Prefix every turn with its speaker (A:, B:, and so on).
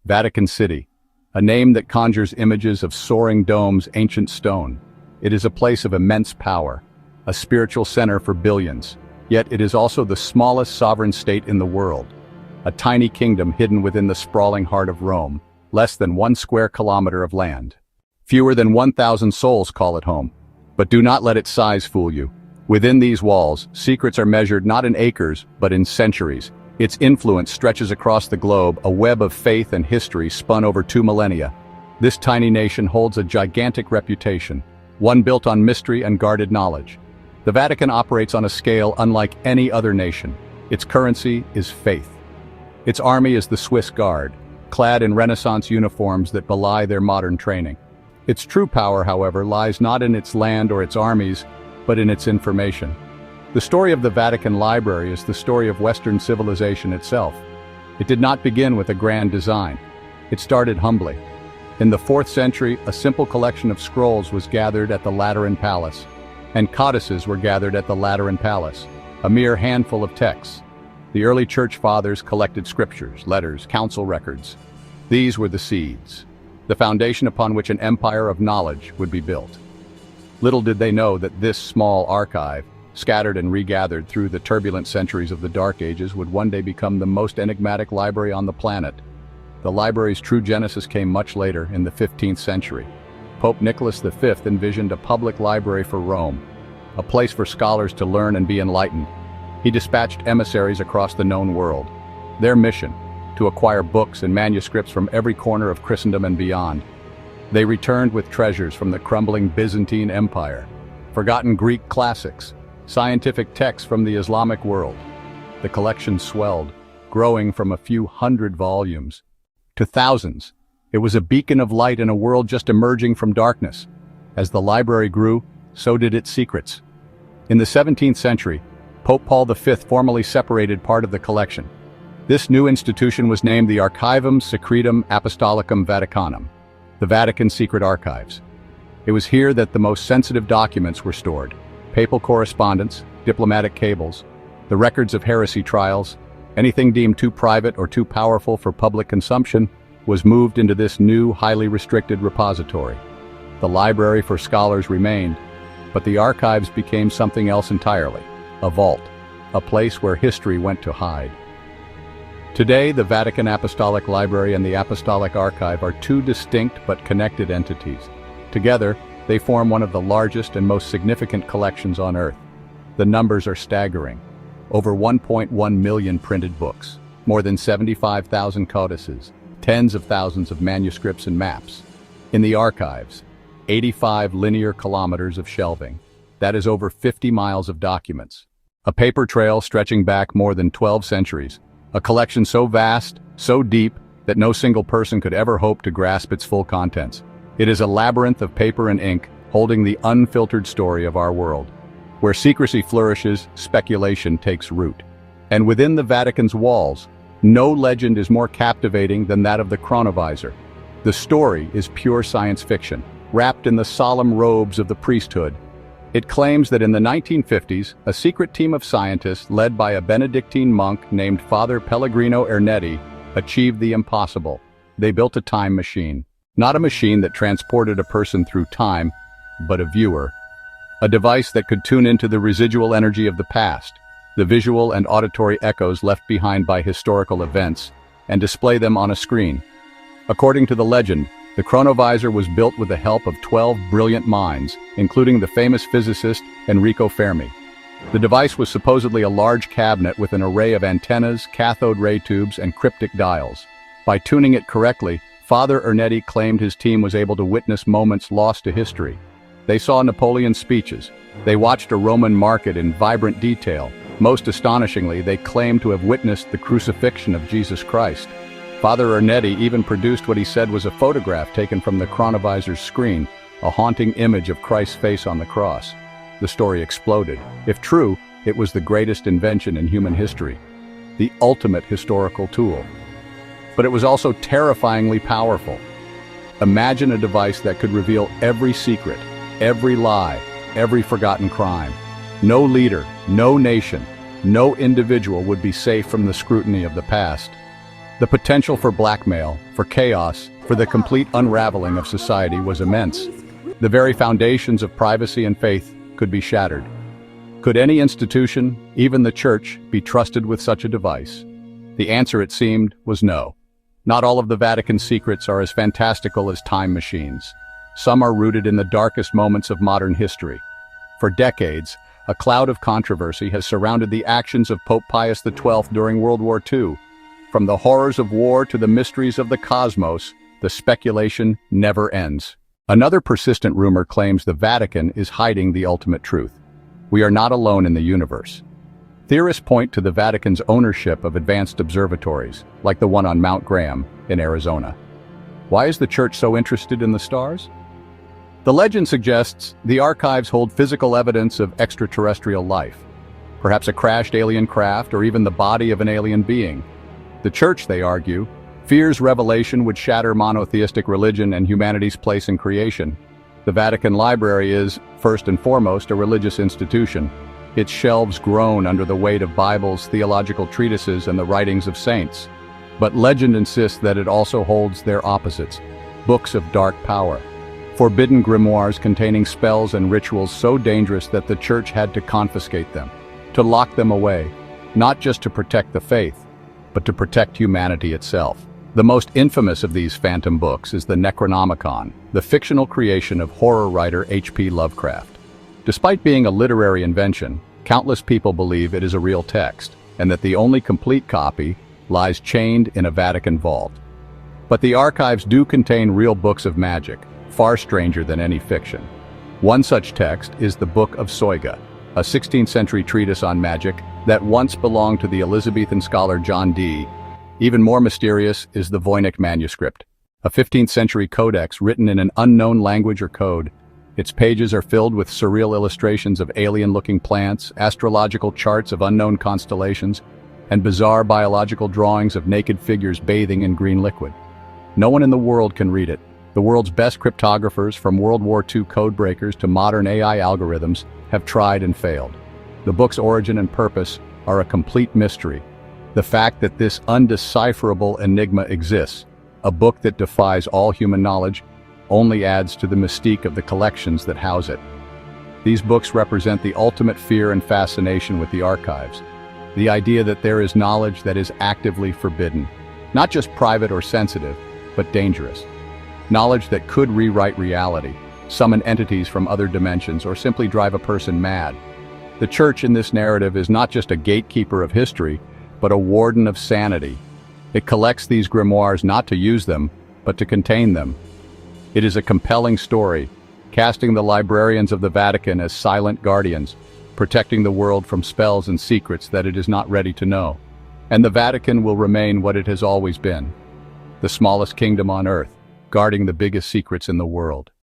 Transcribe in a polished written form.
A: Vatican City, a name that conjures images of soaring domes, ancient stone. It is a place of immense power, a spiritual center for billions, yet it is also the smallest sovereign state in the world, a tiny kingdom hidden within the sprawling heart of Rome, less than 1 square kilometer of land. Fewer than 1,000 souls call it home, but do not let its size fool you. Within these walls, secrets are measured not in acres, but in centuries. Its influence stretches across the globe, a web of faith and history spun over 2 millennia. This tiny nation holds a gigantic reputation, one built on mystery and guarded knowledge. The Vatican operates on a scale unlike any other nation. Its currency is faith. Its army is the Swiss Guard, clad in Renaissance uniforms that belie their modern training. Its true power, however, lies not in its land or its armies, but in its information. The story of the Vatican Library is the story of Western civilization itself. It did not begin with a grand design. It started humbly. In the 4th century, a simple collection of scrolls was gathered at the Lateran Palace, and codices were gathered at the Lateran Palace, a mere handful of texts. The early church fathers collected scriptures, letters, council records. These were the seeds, the foundation upon which an empire of knowledge would be built. Little did they know that this small archive, scattered and regathered through the turbulent centuries of the Dark Ages, would one day become the most enigmatic library on the planet. The library's true genesis came much later, in the 15th century. Pope Nicholas V envisioned a public library for Rome, a place for scholars to learn and be enlightened. He dispatched emissaries across the known world. Their mission, to acquire books and manuscripts from every corner of Christendom and beyond. They returned with treasures from the crumbling Byzantine Empire, forgotten Greek classics, scientific texts from the Islamic world. The collection swelled, growing from a few hundred volumes to thousands. It was a beacon of light in a world just emerging from darkness. As the library grew, so did its secrets. In the 17th century, Pope Paul V formally separated part of the collection. This new institution was named the Archivum Secretum Apostolicum Vaticanum, the Vatican Secret Archives. It was here that the most sensitive documents were stored: papal correspondence, diplomatic cables, the records of heresy trials. Anything deemed too private or too powerful for public consumption was moved into this new, highly restricted repository. The library for scholars remained, but the archives became something else entirely: a vault, a place where history went to hide. Today, the Vatican Apostolic Library and the Apostolic Archive are two distinct but connected entities. Together, they form one of the largest and most significant collections on Earth. The numbers are staggering. Over 1.1 million printed books, more than 75,000 codices, tens of thousands of manuscripts and maps. In the archives, 85 linear kilometers of shelving. That is over 50 miles of documents. A paper trail stretching back more than 12 centuries. A collection so vast, so deep, that no single person could ever hope to grasp its full contents. It is a labyrinth of paper and ink, holding the unfiltered story of our world. Where secrecy flourishes, speculation takes root. And within the Vatican's walls, no legend is more captivating than that of the Chronovisor. The story is pure science fiction, wrapped in the solemn robes of the priesthood. It claims that in the 1950s, a secret team of scientists led by a Benedictine monk named Father Pellegrino Ernetti achieved the impossible. They built a time machine. Not a machine that transported a person through time, but a viewer. A device that could tune into the residual energy of the past, the visual and auditory echoes left behind by historical events, and display them on a screen. According to the legend, the Chronovisor was built with the help of 12 brilliant minds, including the famous physicist Enrico Fermi. The device was supposedly a large cabinet with an array of antennas, cathode ray tubes, and cryptic dials. By tuning it correctly, Father Ernetti claimed his team was able to witness moments lost to history. They saw Napoleon's speeches. They watched a Roman market in vibrant detail. Most astonishingly, they claimed to have witnessed the crucifixion of Jesus Christ. Father Ernetti even produced what he said was a photograph taken from the Chronovisor's screen, a haunting image of Christ's face on the cross. The story exploded. If true, it was the greatest invention in human history, the ultimate historical tool. But it was also terrifyingly powerful. Imagine a device that could reveal every secret, every lie, every forgotten crime. No leader, no nation, no individual would be safe from the scrutiny of the past. The potential for blackmail, for chaos, for the complete unraveling of society was immense. The very foundations of privacy and faith could be shattered. Could any institution, even the church, be trusted with such a device? The answer, it seemed, was no. Not all of the Vatican's secrets are as fantastical as time machines. Some are rooted in the darkest moments of modern history. For decades, a cloud of controversy has surrounded the actions of Pope Pius XII during World War II. From the horrors of war to the mysteries of the cosmos, the speculation never ends. Another persistent rumor claims the Vatican is hiding the ultimate truth. We are not alone in the universe. Theorists point to the Vatican's ownership of advanced observatories, like the one on Mount Graham in Arizona. Why is the Church so interested in the stars? The legend suggests the archives hold physical evidence of extraterrestrial life, perhaps a crashed alien craft or even the body of an alien being. The Church, they argue, fears revelation would shatter monotheistic religion and humanity's place in creation. The Vatican Library is, first and foremost, a religious institution. Its shelves groan under the weight of Bibles, theological treatises, and the writings of saints. But legend insists that it also holds their opposites, books of dark power. Forbidden grimoires containing spells and rituals so dangerous that the Church had to confiscate them, to lock them away, not just to protect the faith, but to protect humanity itself. The most infamous of these phantom books is the Necronomicon, the fictional creation of horror writer H.P. Lovecraft. Despite being a literary invention, countless people believe it is a real text, and that the only complete copy lies chained in a Vatican vault. But the archives do contain real books of magic, far stranger than any fiction. One such text is the Book of Soyga, a 16th century treatise on magic that once belonged to the Elizabethan scholar John Dee. Even more mysterious is the Voynich Manuscript, a 15th century codex written in an unknown language or code. Its pages are filled with surreal illustrations of alien-looking plants, astrological charts of unknown constellations, and bizarre biological drawings of naked figures bathing in green liquid. No one in the world can read it. The world's best cryptographers, from World War II codebreakers to modern AI algorithms, have tried and failed. The book's origin and purpose are a complete mystery. The fact that this undecipherable enigma exists, a book that defies all human knowledge, only adds to the mystique of the collections that house it. These books represent the ultimate fear and fascination with the archives. The idea that there is knowledge that is actively forbidden, not just private or sensitive, but dangerous. Knowledge that could rewrite reality, summon entities from other dimensions, or simply drive a person mad. The Church in this narrative is not just a gatekeeper of history, but a warden of sanity. It collects these grimoires not to use them, but to contain them. It is a compelling story, casting the librarians of the Vatican as silent guardians, protecting the world from spells and secrets that it is not ready to know. And the Vatican will remain what it has always been, the smallest kingdom on earth, guarding the biggest secrets in the world.